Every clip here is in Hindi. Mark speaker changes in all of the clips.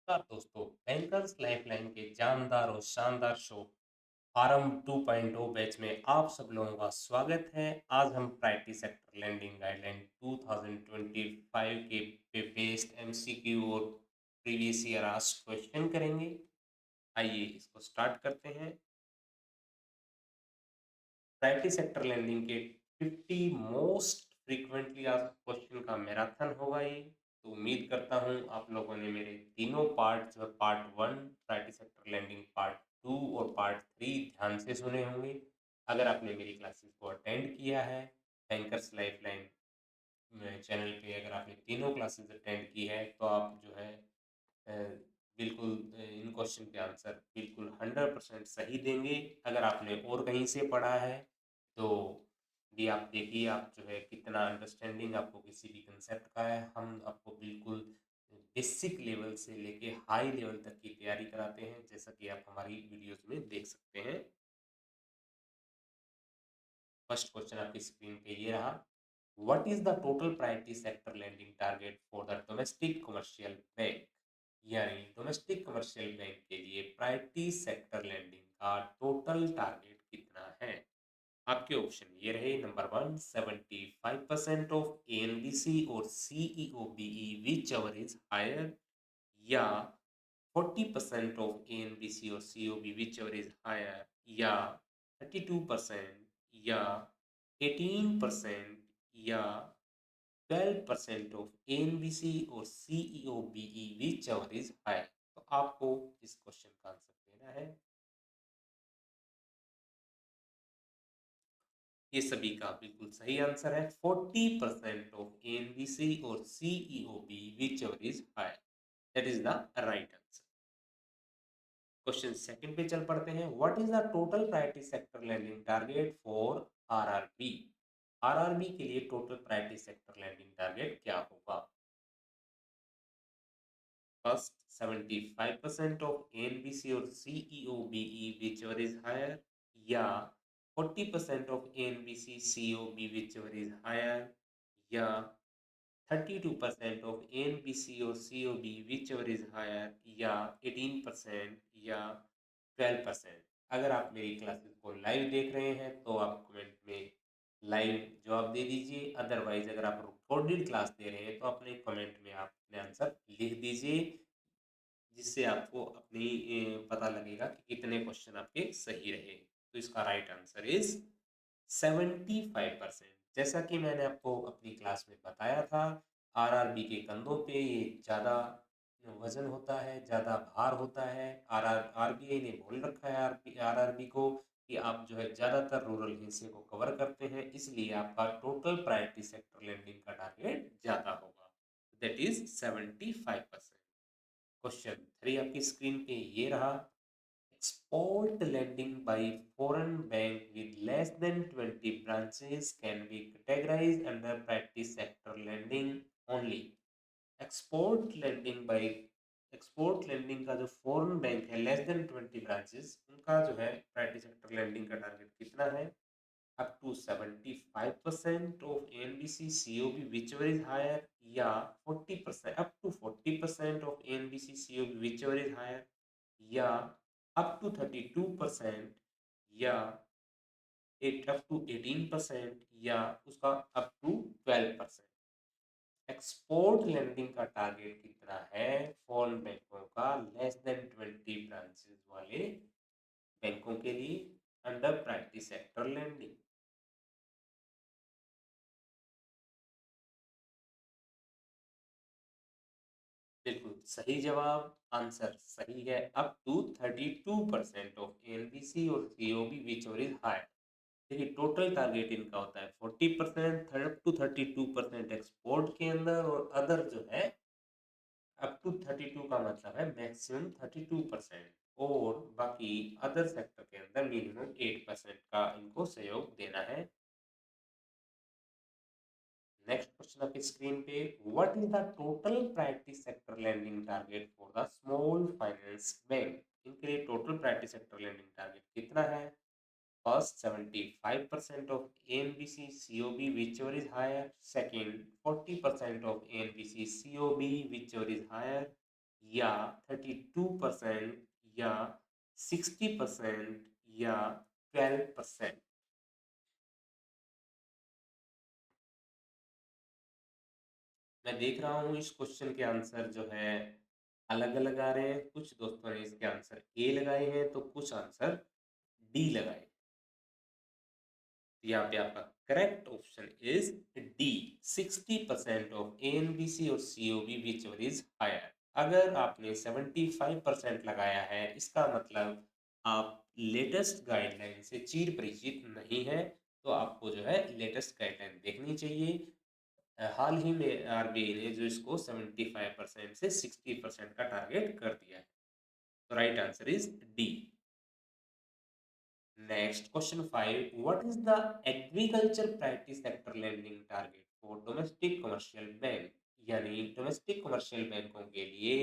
Speaker 1: नमस्कार दोस्तों। बैंकर्स लाइफलाइन के जानदार और शानदार शो फार्म 2.0 बैच में आप सब लोगों का स्वागत है। आज हम प्रायोरिटी सेक्टर लैंडिंग गाइडलाइन 2025 के पे बेस्ड एमसीक्यू और प्रीवियस ईयर आस्क्ड क्वेश्चन करेंगे। आइए इसको स्टार्ट करते हैं। प्रायोरिटी सेक्टर लैंडिंग के 50 मोस्ट फ्रीक्वेंटली आस्क्ड क्वेश्चन का मैराथन होगा ये। तो उम्मीद करता हूँ आप लोगों ने मेरे तीनों पार्ट जो part 1 priority sector landing, part 2 और पार्ट 3 ध्यान से सुने होंगे। अगर आपने मेरी क्लासेस को अटेंड किया है बैंकर्स लाइफलाइन चैनल पे, अगर आपने तीनों क्लासेस अटेंड की है तो आप जो है अ, बिल्कुल इन क्वेश्चन के आंसर बिल्कुल 100% सही देंगे। अगर आपने और कहीं से पढ़ा है तो भी आप देखिए, आप जो है कितना अंडरस्टैंडिंग आपको किसी भी कंसेप्ट का है। हम आपको बिल्कुल बेसिक लेवल से लेके हाई लेवल तक की तैयारी कराते हैं, जैसा कि आप हमारी वीडियोस में देख सकते हैं। फर्स्ट क्वेश्चन आपकी स्क्रीन पे ये रहा। What is the total priority sector lending target for the domestic commercial bank? यानी डोमेस्टिक कमर्शियल बैंक के लिए प्रायोरिटी सेक्टर लैंडिंग का टोटल टारगेट कितना है? आपके ऑप्शन ये रहे। नंबर 1, 75% ऑफ एएनबीसी और CEOBE whichever is higher, या 40% ऑफ एएनबीसी और COB whichever is higher, या 32%, या 18%, या 12% ऑफ एएनबीसी और CEOBE whichever is higher. तो आपको इस क्वेश्चन का आंसर देना है। ये सभी का बिल्कुल सही आंसर है। 40% ऑफ एएनबीसी और CEOB whichever is higher, that is the right answer. Question second पे चल पड़ते हैं। What is the total priority sector lending target for RRB? RRB के लिए total priority sector lending target क्या होगा? फर्स्ट, 75% ऑफ एएनबीसी और CEOBE whichever is higher, या 40% of ANBC COB whichever is higher, या 32% ऑफ एएनबीसी और COB whichever is higher, या 18%, या 12%। अगर आप मेरी क्लासेस को लाइव देख रहे हैं तो आप कमेंट में लाइव जवाब दे दीजिए। अदरवाइज अगर आप रिकॉर्डेड क्लास दे रहे हैं तो अपने कमेंट में आप अपने आंसर लिख दीजिए, जिससे आपको अपनी पता लगेगा कि कितने क्वेश्चन आपके सही रहे। तो इसका राइट आंसर इज 75%। जैसा कि मैंने आपको अपनी क्लास में बताया था, आरआरबी के कंधों पे ये ज़्यादा वजन होता है, ज़्यादा भार होता है। आरबीआई ने बोल रखा है आरआरबी को कि आप जो है ज़्यादातर रूरल हिस्से को कवर करते हैं, इसलिए आपका टोटल प्रायोरिटी सेक्टर लैंडिंग का टारगेट ज़्यादा होगा, दैट इज 75%। क्वेश्चन 3 आपकी स्क्रीन पे ये रहा। Export lending by foreign bank with less than 20 branches can be categorized under priority sector lending only. Export lending का जो फॉरेन बैंक है लेस देन 20 ब्रांचेस, उनका जो है प्रायोरिटी सेक्टर लेंडिंग का टारगेट कितना है? up to 75% of ANBC COB whichever is higher, या 40%, up to 40% of ANBC COB whichever is higher, या up to 32%, या up to 18%, या उसका up to 12%। एक्सपोर्ट लेंडिंग का टारगेट कितना है फॉरेन बैंकों का लेस देन 20 ब्रांचेस वाले बैंकों के लिए अंडर प्रायोरिटी सेक्टर लेंडिंग? बिल्कुल सही जवाब, आंसर सही है। अप टू 32% ऑफ एलबीसी और सीओबी विच इज हाई। देखिए टोटल टारगेट इनका होता है 40%, अप टू 32% एक्सपोर्ट के अंदर, और अदर जो है अप टू 32 का मतलब है मैक्सिमम 32%, और बाकी अदर सेक्टर के अंदर मिनिमम 8% का इनको सहयोग देना है। नेक्स्ट क्वेश्चन आपकी स्क्रीन पे। What is the total priority sector lending target for the small finance bank? इनके लिए total priority sector lending target कितना है? First, 75% of NBC COB whichever is higher. Second, 40% of ANBC COB whichever is higher. या 32% या 60% या 12%? मैं देख रहा हूँ इस क्वेश्चन के आंसर जो है अलग अलग आ रहे हैं। कुछ दोस्तों ने इसके आंसर ए लगाए हैं तो कुछ आंसर डी लगाए। यहाँ पे आपका correct option is D, 60% of ANBC और सीओबी विच इज हायर। अगर आपने 75% लगाया है इसका मतलब आप लेटेस्ट गाइडलाइन से चीर परिचित नहीं है, तो आपको जो है लेटेस्ट गाइडलाइन देखनी चाहिए। हाल ही में आरबीआई ने जो इसको 75% से 60% का टारगेट कर दिया है। तो right answer is D. Next, question 5. What is the agriculture practice sector lending target for domestic commercial bank? यानी डोमेस्टिक कमर्शियल बैंकों के लिए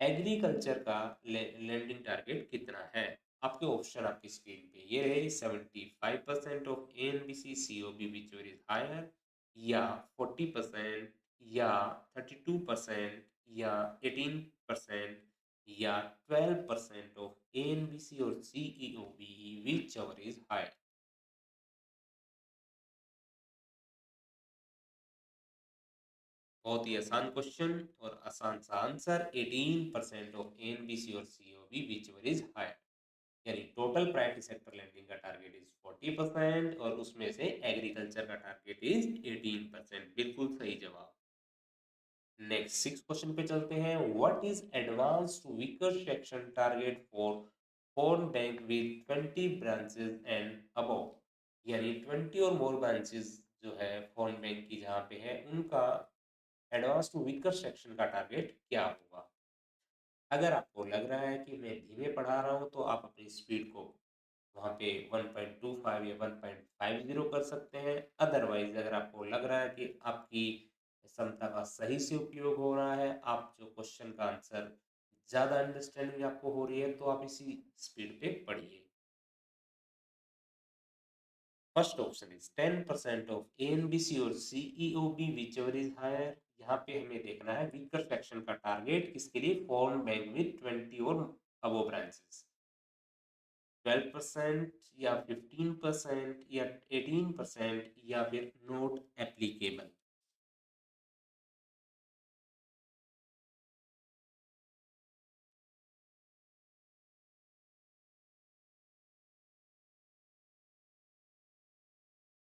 Speaker 1: एग्रीकल्चर का लेंडिंग टारगेट कितना है? आपके ऑप्शन आपकी स्क्रीन पे ये रहे। 75% of NBC COB which is higher, या 40%, या 32%, या 18%, या 12% ऑफ एएनबीसी और CEOB whichever is higher? बहुत ही आसान क्वेश्चन और आसान सा आंसर। 18% ऑफ एएनबीसी और CEOB whichever is higher, यानी टोटल प्रायोरिटी सेक्टर लेंडिंग का टारगेट इज 40% और उसमें से एग्रीकल्चर का टारगेट इज 18%। बिल्कुल सही जवाब। नेक्स्ट 6 क्वेश्चन पे चलते हैं। What is advance to weaker section target for foreign bank with 20 branches and above? यानी 20 और मोर ब्रांचेस जो है फोन बैंक की जहाँ पे है उनका एडवांस टू वीकर सेक्शन का टारगेट क्या होगा? अगर आपको लग रहा है कि मैं धीमे पढ़ा रहा हूँ तो आप अपनी स्पीड को वहाँ पे 1.25 या 1.50 कर सकते हैं। अदरवाइज अगर आपको लग रहा है कि आपकी क्षमता का सही से उपयोग हो रहा है, आप जो क्वेश्चन का आंसर ज़्यादा अंडरस्टैंडिंग आपको हो रही है, तो आप इसी स्पीड पे पढ़िए। First option is 10% of ANBC और CEOB whichever is higher. यहाँ पे हमें देखना है वीकर सेक्शन का टारगेट किसके लिए? फॉर्म बैंक विद 20 और अबव ब्रांचेस। 12% या 15% या 18% या फिर नोट एप्लीकेबल?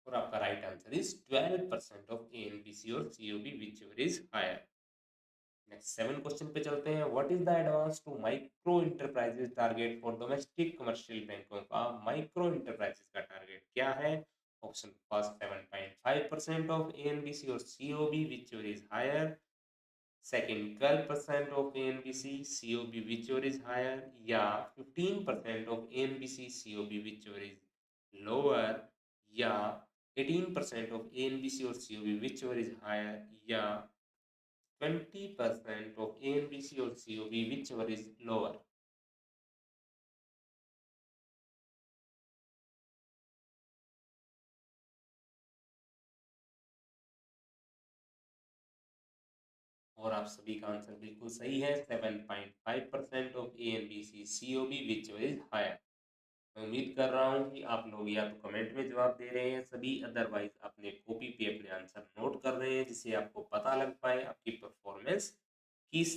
Speaker 1: और आपका right answer is 12% of ANBC और COB whichever is higher. Next 7 question पे चलते हैं। What is the advance to micro enterprises target for domestic commercial बैंकों का माइक्रो इंटरप्राइजेज का टारगेट क्या है? ऑप्शन फर्स्ट 7.5% ऑफ एएनबीसी और COB whichever is higher, second 12% of ANBC COB whichever is higher, या 15% of ANBC COB whichever is lower, या 18% ऑफ एएनबीसी और COB whichever is higher, या 20% ऑफ एएनबीसी और COB whichever is lower? और आप सभी का आंसर बिल्कुल सही है। 7.5% of ANBC COB whichever is higher. मैं उम्मीद कर रहा हूँ कि आप लोग या तो कमेंट में जवाब दे रहे हैं सभी, अदरवाइज अपने कॉपी पे अपने आंसर नोट कर रहे हैं, जिससे आपको पता लग पाए आपकी परफॉर्मेंस किस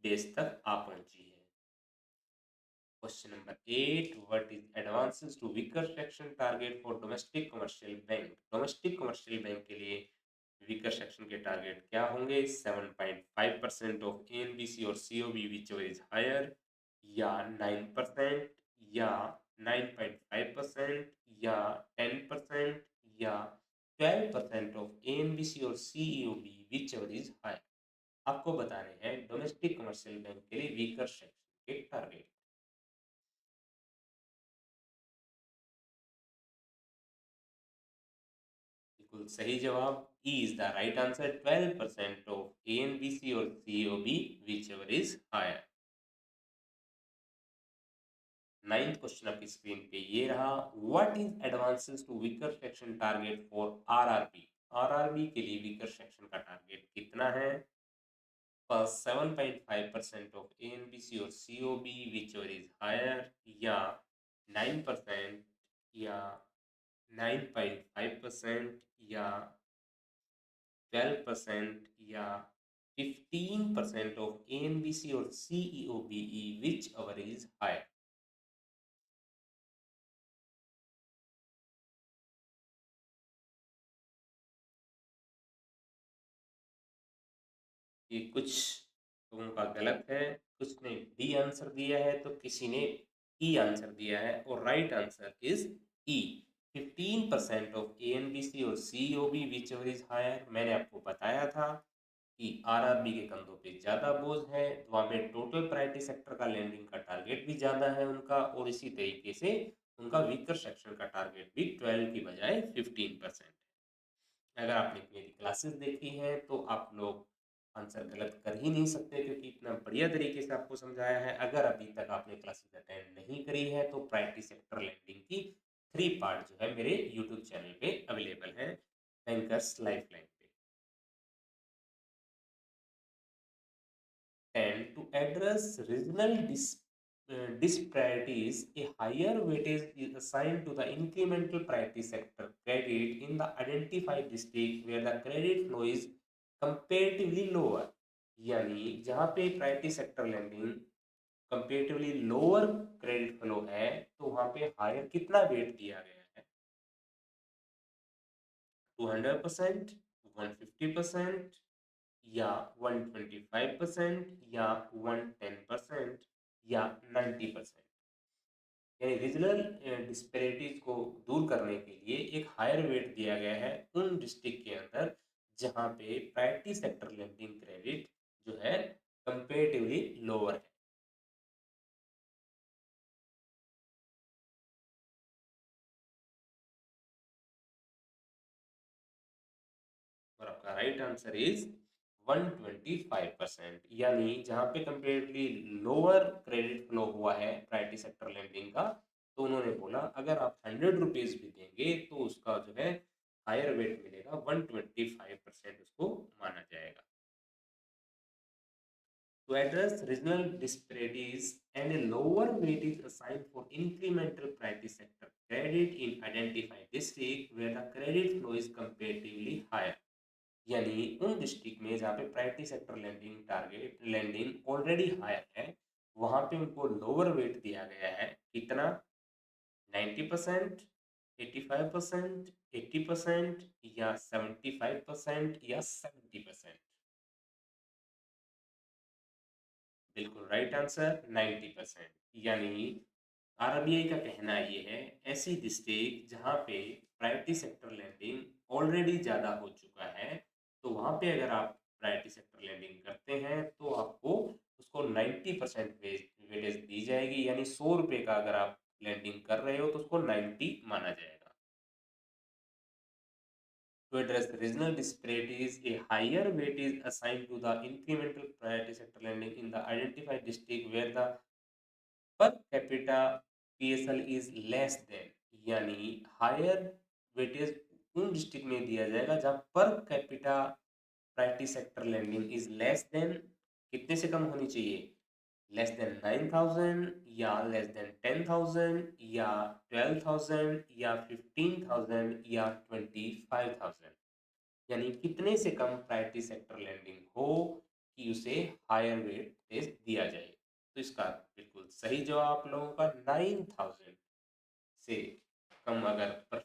Speaker 1: बेस तक आ पहुंची है। Question number 8। What is advances to weaker section target for domestic commercial bank? Domestic commercial bank के लिए वीकर सेक्शन के टारगेट क्या होंगे? 7.5% ऑफ एएनबीसी और सीओबी विच इज हायर, या 9%, या 9.5%, या 10%, या 12% ऑफ एएनबीसी और सीईओबी विच इज हायर? आपको बताने हैं डोमेस्टिक कमर्शियल बैंक के लिए वीकर सेक्शन के टारगेट। बिल्कुल सही जवाब। E is the right answer. 12% of ANBC और COB whichever is higher. Ninth question आपकी स्क्रीन पे ये रहा। What is advances to weaker section target for RRB? RRB के लिए वीकर सेक्शन का टारगेट कितना है? First 7.5% of ANBC or COB, whichever is higher, या 9% या 9.5% या 12% या 15% of ANBC or CEOBE, whichever is higher. ये कुछ लोगों का गलत है, कुछ ने डी आंसर दिया है तो किसी ने ई आंसर दिया है, और right answer is E. 15% of ANBC और COB whichever is higher. मैंने आपको बताया था कि आरआरबी के कंधों पे ज्यादा बोझ है, तो वहां पे टोटल प्रायोरिटी सेक्टर का लैंडिंग का टारगेट भी ज्यादा है उनका, और इसी तरीके से उनका वीकर सेक्शन का टारगेट भी 12 की बजाय 15%। अगर आपने मेरी क्लासेस देखी हैं तो आप लोग आंसर गलत कर ही नहीं सकते, क्योंकि इतना बढ़िया तरीके से आपको समझाया है। अगर अभी तक आपने क्लासेस अटेंड नहीं करी है तो प्रायोरिटी सेक्टर लैंडिंग की 3 पार्ट जो है मेरे यूट्यूब चैनल पे अवेलेबल है, बैंकर्स लाइफलाइन पे। And to address regional disparities, a higher weightage is assigned to the incremental priority sector credit in the identified district where the credit flow is comparatively lower। यानी जहाँ पे priority sector landing comparatively lower credit flow है, तो वहाँ पे हायर कितना वेट दिया गया है? 200%, 150% या 125% या 110% या 90%। यानी रीजनल डिस्पेरिटीज को दूर करने के लिए एक हायर वेट दिया गया है उन डिस्ट्रिक्ट के अंदर जहां पे प्रायोरिटी सेक्टर लेंडिंग क्रेडिट जो है कंपेरेटिवली लोअर है। और आपका राइट आंसर इज 125%। यानी जहां पे कंपेरेटिवली लोअर क्रेडिट फ्लो हुआ है प्रायोरिटी सेक्टर लेंडिंग का, तो उन्होंने बोला अगर आप 100 रुपीज भी देंगे तो उसका जो है हायर वेट मिलेगा, 125% उसको माना जाएगा। To address regional disparities, and a lower weight is assigned for incremental priority sector credit in identified district where the credit flow is comparatively higher। यानी उन डिस्ट्रिक्ट में जहाँ पे priority sector lending target lending already higher है, वहां पे उनको लोअर वेट दिया गया है। कितना? 90%, 85%, 80% या 75% या 70%? बिल्कुल राइट आंसर 90%। यानी आरबीआई का कहना ये है, ऐसी डिस्ट्रिक्ट जहां पे प्रायोरिटी सेक्टर लैंडिंग ऑलरेडी ज़्यादा हो चुका है, तो वहां पे अगर आप प्रायोरिटी सेक्टर लैंडिंग करते हैं तो आपको उसको 90% वेटेज दी जाएगी। यानी 100 रुपये का अगर आप लैंडिंग कर रहे हो तो उसको 90 माना जाएगा। To address the regional disparities, a higher weight is assigned to the incremental priority sector lending in the identified district where the per capita PSL is less than। यानी हायर वेटेज उन डिस्ट्रिक्ट में दिया जाएगा जहां per capita priority sector landing is less than, कितने से कम होनी चाहिए? लेस देन 9,000 या लेस देन 10,000 या 12,000 या 15,000 या 25,000। यानी कितने से कम प्रायोरिटी सेक्टर लैंडिंग हो कि उसे हायर वेटेज दिया जाए। तो इसका बिल्कुल सही जवाब आप लोगों का 9,000 से कम अगर per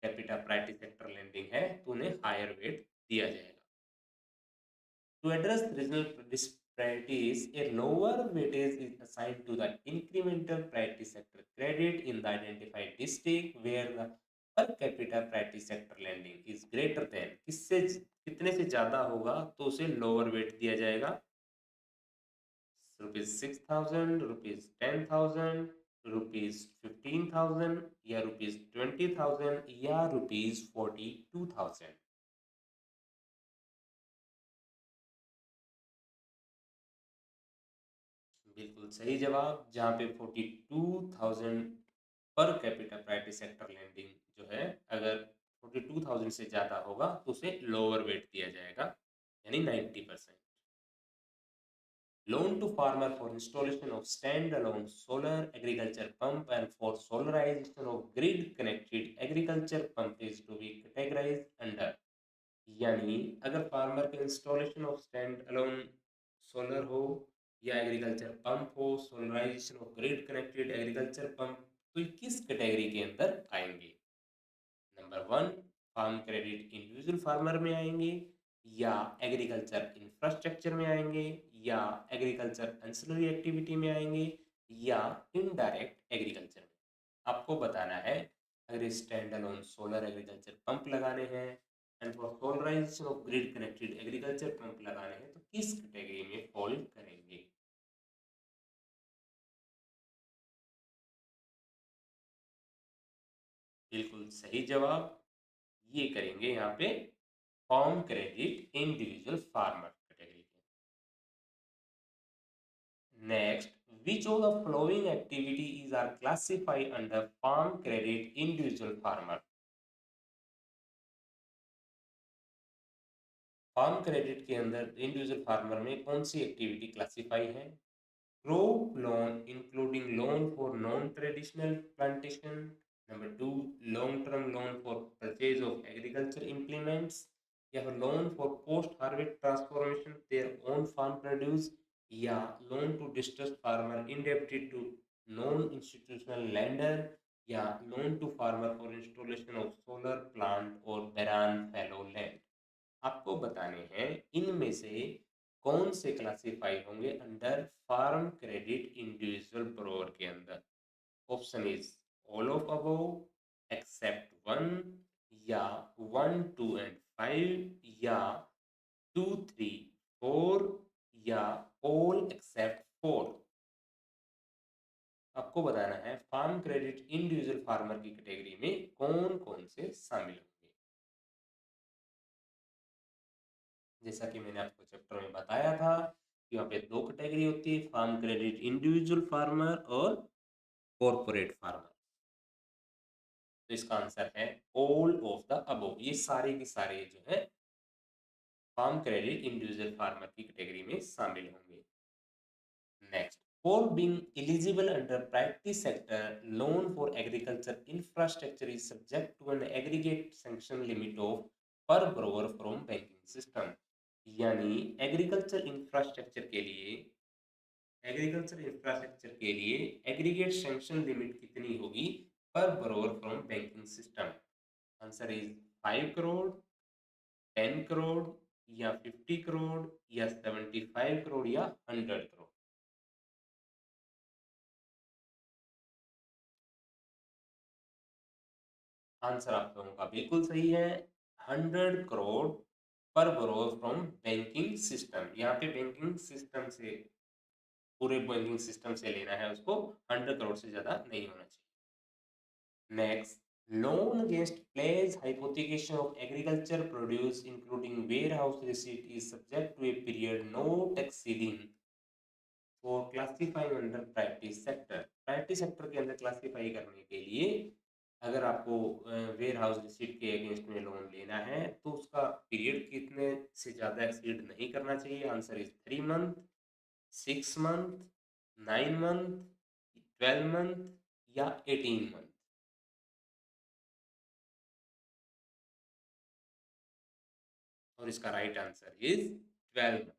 Speaker 1: capita priority sector landing है तो उन्हें हायर वेट दिया जाएगा। To address regional disparities, a lower weightage is assigned to the incremental priority sector credit in the identified district where the per capita priority sector lending is greater than। किससे कितने से ज्यादा होगा तो उसे लोअर वेट दिया जाएगा? ₹6,000, ₹10,000, ₹15,000 या ₹20,000 या ₹42,000? बिल्कुल सही जवाब, जहाँ पे 42,000 per capita priority sector landing जो है, अगर 42,000 से ज़्यादा होगा तो उसे लोअर वेट दिया जाएगा, यानी 90%। loan to farmer for installation of standalone solar agriculture pump and for solarization of grid connected agriculture pump is to be categorized under। यानी अगर फार्मर के installation of stand alone solar हो या एग्रीकल्चर पंप हो, solarization of grid connected agriculture pump, तो ये किस कैटेगरी के अंदर आएंगे? Number 1 farm credit individual farmer में आएंगे, या एग्रीकल्चर इंफ्रास्ट्रक्चर में आएंगे, या एग्रीकल्चर एंसिलरी एक्टिविटी में आएंगे, या इनडायरेक्ट एग्रीकल्चर में। आपको बताना है अगर stand alone solar agriculture pump लगाने हैं and for solarization of grid connected agriculture pump लगाने हैं तो किस कैटेगरी में फॉल करेंगे? बिल्कुल सही जवाब, ये करेंगे यहाँ पे farm credit individual farmer category के। Next, which of the following activities are classified under farm credit individual farmer? Farm credit के अंदर इंडिविजुअल फार्मर में कौन सी एक्टिविटी क्लासिफाई है? Crop loan including loan for non-traditional plantation. Number 2, long-term loan for purchase of agriculture implements, या फिर loan for post-harvest transformation their own farm produce, या loan to distressed farmer indebted to non-institutional lender, या loan to farmer for installation of solar plant or barren fallow land। आपको बताने हैं इनमें से कौन से क्लासिफाई होंगे अंडर फार्म क्रेडिट इंडिविजुअल ब्रोअर के अंदर। Option is all of above, except one, या 1, 2 एंड 5, या 2, 3, 4, या ऑल एक्सेप्ट 4। आपको बताना है फार्म क्रेडिट इंडिविजुअल फार्मर की कैटेगरी में कौन कौन से शामिल होंगे। जैसा कि मैंने आपको चैप्टर में बताया था कि यहाँ पे दो कैटेगरी होती है, फार्म क्रेडिट इंडिविजुअल फार्मर और कॉर्पोरेट फार्मर। तो इसका आंसर है ऑल ऑफ द अबव, ये सारे के सारे जो है फार्म क्रेडिट इंडिविजुअल फार्मर की कैटेगरी में शामिल होंगे। Next, for being eligible under priority sector loan for agriculture infrastructure is subject to an aggregate sanction limit of per borrower from banking system. यानी एग्रीकल्चर इंफ्रास्ट्रक्चर के लिए एग्रीगेट सैंक्शन लिमिट कितनी होगी per borrower from banking system? Answer is 5 crore, 10 crore, या 50 करोड़, या 75 करोड़, या 100 करोड़। आंसर आप लोगों का बिल्कुल सही है, 100 करोड़ पर ब्रोअर फ्रॉम बैंकिंग सिस्टम। यहाँ पे बैंकिंग सिस्टम से, पूरे बैंकिंग सिस्टम से लेना है उसको, 100 करोड़ से ज्यादा नहीं होना चाहिए। Next, loan against pledge hypothecation of agriculture produce including warehouse receipt is subject to a period not exceeding for classifying under priority sector। Priority sector के अंदर क्लासिफाई करने के लिए अगर आपको वेयर हाउस रिसीट के अगेंस्ट में लोन लेना है तो उसका पीरियड कितने से ज़्यादा एक्सीड नहीं करना चाहिए। Answer is 3 month, 6 month, 9 month, 12 month, या 18 मंथ। और इसका right answer is 12।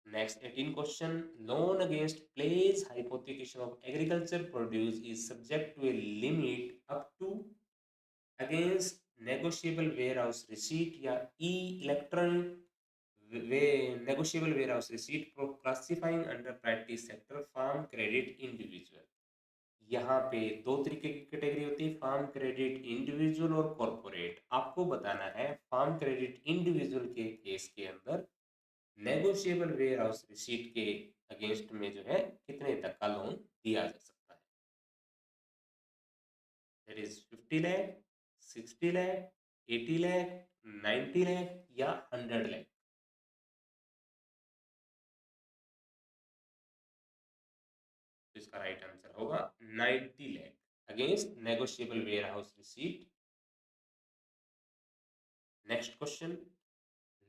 Speaker 1: Next 18 question, loan against pledge hypothecation of agriculture produce is subject to a limit up to against negotiable warehouse receipt या E electronic negotiable warehouse receipt for classifying under priority sector farm credit individual. यहाँ पे दो तरीके की कैटेगरी होती है, फार्म क्रेडिट इंडिविजुअल और कॉर्पोरेट। आपको बताना है फार्म क्रेडिट इंडिविजुअल के केस के अंदर नेगोशिएबल वेयर हाउस रिसीट के अगेंस्ट में जो है कितने तक का लोन दिया जा सकता है। दैट इज 50 लाख, 60 लाख, 80 लाख, 90 लाख, या 100 लाख। तो इसका राइट आंसर होगा 90 lakh against negotiable warehouse receipt. Next question,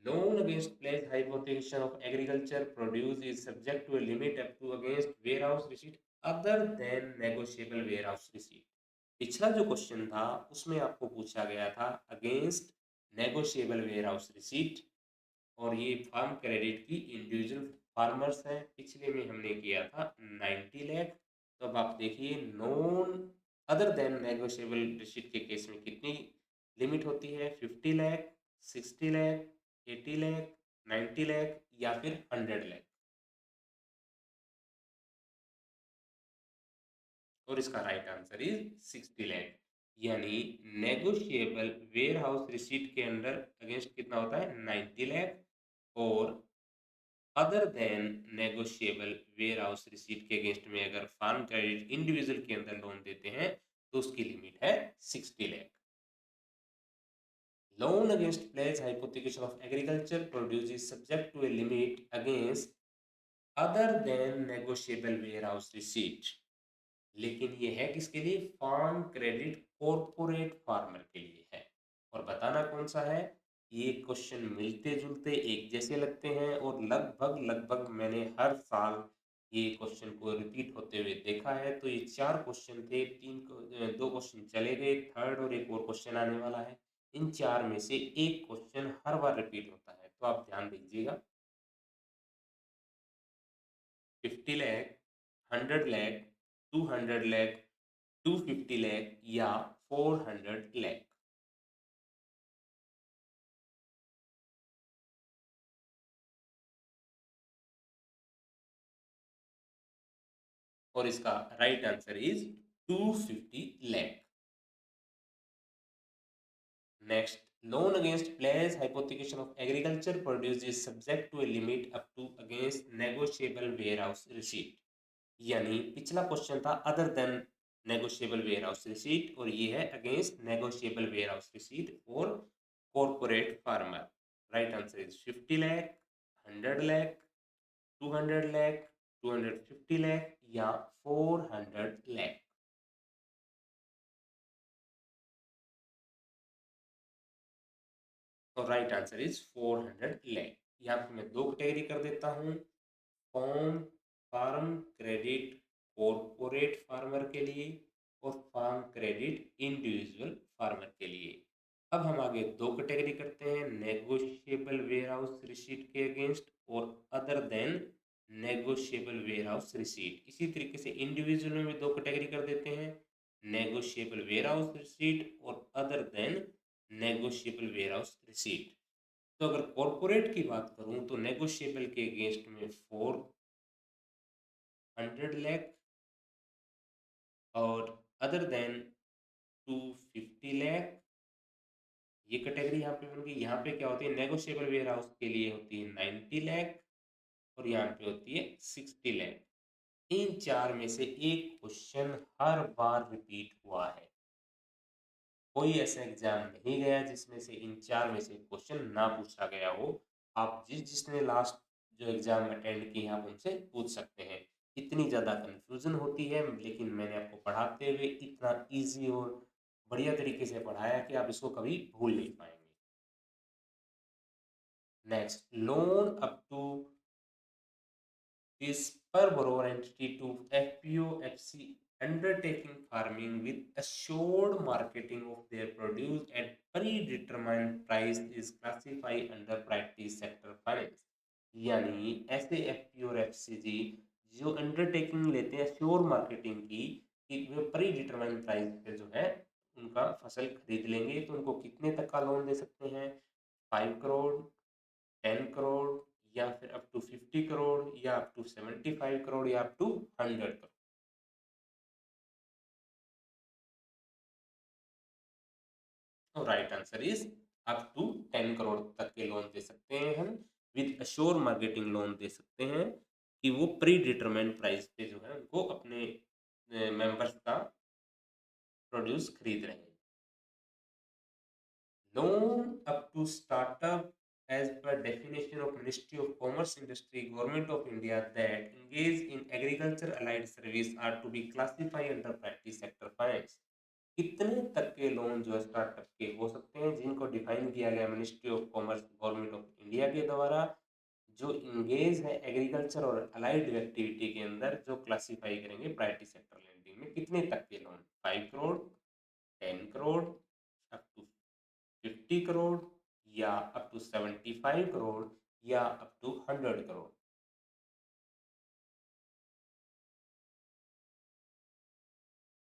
Speaker 1: loan against pledge hypothecation of agriculture produce is subject to a limit up to against warehouse receipt other than negotiable warehouse receipt। पिछला जो क्वेश्चन था उसमें आपको पूछा गया था अगेंस्ट नेगोशिएबल वेयरहाउस रिसीट, और ये फार्म क्रेडिट की इंडिविजुअल फार्मर्स हैं। पिछले में हमने किया था 90 लाख। तो अब आप देखिए none other than negotiable receipt के केस में कितनी लिमिट होती है, 50 लाख, 60 लाख, 80 लाख, 90 लाख या फिर 100 लाख। और इसका राइट आंसर इज 60 लाख। यानी नेगोशिएबल वेयर हाउस रिसीट के अंडर अगेंस्ट कितना होता है, 90 लाख, और other than negotiable warehouse receipt के अगेंस्ट में अगर फार्म क्रेडिट इंडिविजुअल के अंदर लोन देते हैं तो उसकी लिमिट है 60 lakh. Loan against pledge hypothecation of agriculture produce is subject to a limit against other than negotiable warehouse receipt. लेकिन ये है किसके लिए, फार्म क्रेडिट कॉर्पोरेट फार्मर के लिए है। और बताना कौन सा है, ये क्वेश्चन मिलते जुलते एक जैसे लगते हैं और लगभग लगभग मैंने हर साल ये क्वेश्चन को रिपीट होते हुए देखा है। तो ये 4 क्वेश्चन थे, 2 क्वेश्चन चले गए, थर्ड और एक और क्वेश्चन आने वाला है। इन 4 में से एक क्वेश्चन हर बार रिपीट होता है, तो आप ध्यान दीजिएगा। 50 लाख, 100 लाख, 200 लाख, 250 लाख या 400 लाख। और इसका right answer is 250 lakh. Next, loan against pledge hypothecation of agriculture produce is subject to a limit up to against negotiable warehouse receipt. यानी पिछला क्वेश्चन था other than negotiable warehouse receipt, और ये है against negotiable warehouse receipt और corporate farmer. Right answer is 50 lakh, 100 lakh, 200 lakh, 250 lakh या 400 लाख। तो राइट आंसर इज 400 लाख। यहाँ पे मैं 2 कैटेगरी कर देता हूँ, form farm credit corporate farmer के लिए और फार्म क्रेडिट इंडिविजुअल फार्मर के लिए। अब हम आगे 2 कैटेगरी करते हैं, नेगोशिएबल वेयर हाउस रिसीट के अगेंस्ट और other than negotiable warehouse receipt. इसी तरीके से इंडिविजुअल में भी 2 कैटेगरी कर देते हैं, नेगोशिएबल वेयर हाउस रिसीट और other than negotiable warehouse receipt. तो अगर कॉर्पोरेट की बात करूं तो नेगोशिएबल के अगेंस्ट में 400 लाख और अदर देन 250 लाख, ये कैटेगरी यहाँ पे बन गई। यहाँ पे क्या होती है, नेगोशिएबल वेयर हाउस के लिए होती है 90 लाख और यहाँ पे होती है 60 लाख। इन 4 में से एक क्वेश्चन हर बार रिपीट हुआ है। कोई ऐसा एग्जाम नहीं गया जिसमें से इन 4 में से क्वेश्चन ना पूछा गया हो। आप जिसने लास्ट जो एग्जाम अटेंड किए हैं आप उनसे पूछ सकते हैं। इतनी ज़्यादा कंफ्यूजन होती है, लेकिन मैंने आपको पढ़ाते हुए इतना इजी और बढ़िया तरीके से पढ़ाया कि आप इसको कभी भूल नहीं पाएंगे। Next, loan up to is per borrower entity to FPO FC undertaking farming with assured marketing of their produce at predetermined price is classified under priority sector finance। यानी ऐसे FPO और FCG जो अंडरटेकिंग लेते हैं श्योर मार्केटिंग की कि वे प्री डिटरमाइंड प्राइस पे जो है उनका फसल खरीद लेंगे, तो उनको कितने तक का लोन दे सकते हैं, 5 करोड़, 10 करोड़ या फिर अप टू 50 करोड़ या अप टू 75 करोड़ या अप टू 100 करोड़। तो right answer is up to 10 crore तक के लोन दे सकते हैं हम, विद अश्योर मार्केटिंग लोन दे सकते हैं कि वो प्री डिटरमाइंड प्राइस पे जो है उनको अपने मेंबर्स का प्रोड्यूस खरीद रहे हैं। Loan up to startup as per definition of Ministry of Commerce Industry, Government of India that engage in agriculture allied service are to be classified under practice sector finance। कितने तक के लोन जो स्टार्टअप के हो सकते हैं जिनको डिफाइन किया गया ministry of commerce government of India के द्वारा, जो इंगेज है एग्रीकल्चर और अलाइड एक्टिविटी के अंदर, जो क्लासिफाई करेंगे प्रायोरिटी सेक्टर लेंडिंग में कितने तक के loan, 5 crore, 10 crore, up to 50 crore, या अप टू 75 करोड़, या अप टू 100 करोड़।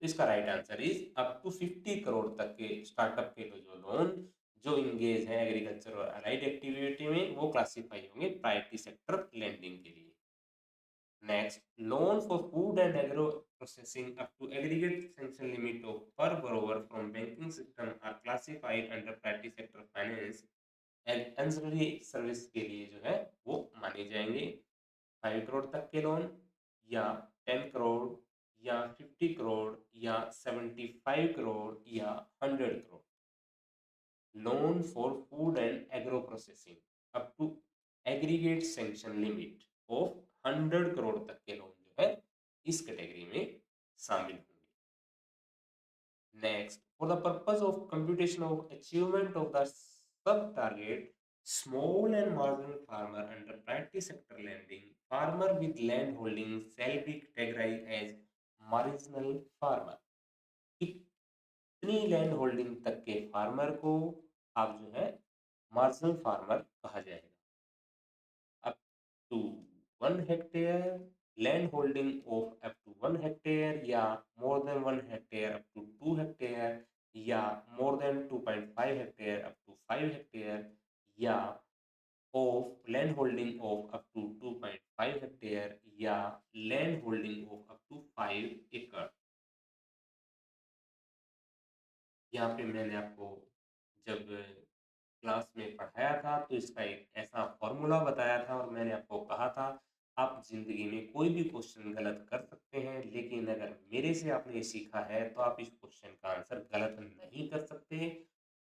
Speaker 1: तो इसका right answer is up to 50 crore तक के स्टार्टअप के जो लोन जो इंगेज है एग्रीकल्चर और अलाइड एक्टिविटी में, वो क्लासिफाई होंगे प्रायोरिटी सेक्टर लेंडिंग के लिए। Next, loan for food and agro processing up to aggregate sanction limit of per borrower from banking system are classified under priority sector finance and ancillary service के लिए जो है वो माने जाएंगे। 5 करोड़ तक के लोन, या 10 करोड़, या 50 करोड़, या 75 करोड़, या 100 crore. Loan for food and agro processing up to aggregate sanction limit of 100 crore तक के लोन जो है इस कैटेगरी में शामिल होंगे। Next, for the purpose of computation of achievement of the sub target small and marginal farmer under priority sector lending, farmer with land holding shall be categorized as marginal farmer. कितनी लैंड होल्डिंग तक के फार्मर को आप जो है मार्जिनल फार्मर कहा जाएगा? Up to 1 hectare, land holding of up to 1 hectare, या more than 1 hectare up to 2 hectare, या more than 2.5 hectare up to 5 hectare, या of land holding of up to 2.5 hectare, या land holding of up to 5 एकड़। यहाँ पे मैंने आपको जब क्लास में पढ़ाया था तो इसका एक ऐसा फॉर्मूला बताया था, और मैंने आपको कहा था आप जिंदगी में कोई भी क्वेश्चन गलत कर सकते हैं, लेकिन अगर मेरे से आपने ये सीखा है तो आप इस क्वेश्चन का आंसर गलत नहीं कर सकते।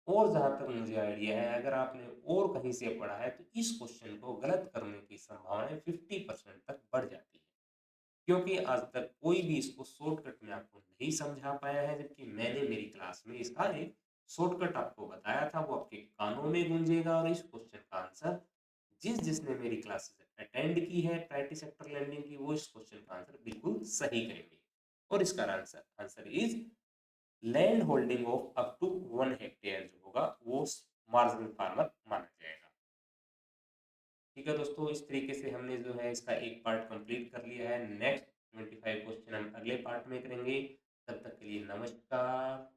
Speaker 1: और जहां तक मुझे आइडिया है, अगर आपने और कहीं से पढ़ा है तो इस क्वेश्चन को गलत करने की संभावना 50% तक बढ़ जाती है, क्योंकि आज तक कोई भी इसको शॉर्टकट में आपको नहीं समझा पाया है, जबकि मैंने मेरी क्लास में इसका एक शॉर्टकट आपको बताया था, वो आपके कानों में गूंजेगा। और इस क्वेश्चन का आंसर जिसने मेरी क्लासेस अटेंड की है प्रायोरिटी सेक्टर लैंडिंग की, वो इस क्वेश्चन का आंसर बिल्कुल सही करेंगे। और इसका answer answer is land holding of up to 1 hectare जो होगा वो मार्जिनल फार्मर माना जाएगा। ठीक है दोस्तों, इस तरीके से हमने जो है इसका एक पार्ट कंप्लीट कर लिया है। नेक्स्ट 25 क्वेश्चन हम अगले पार्ट में करेंगे। तब तक के लिए नमस्कार।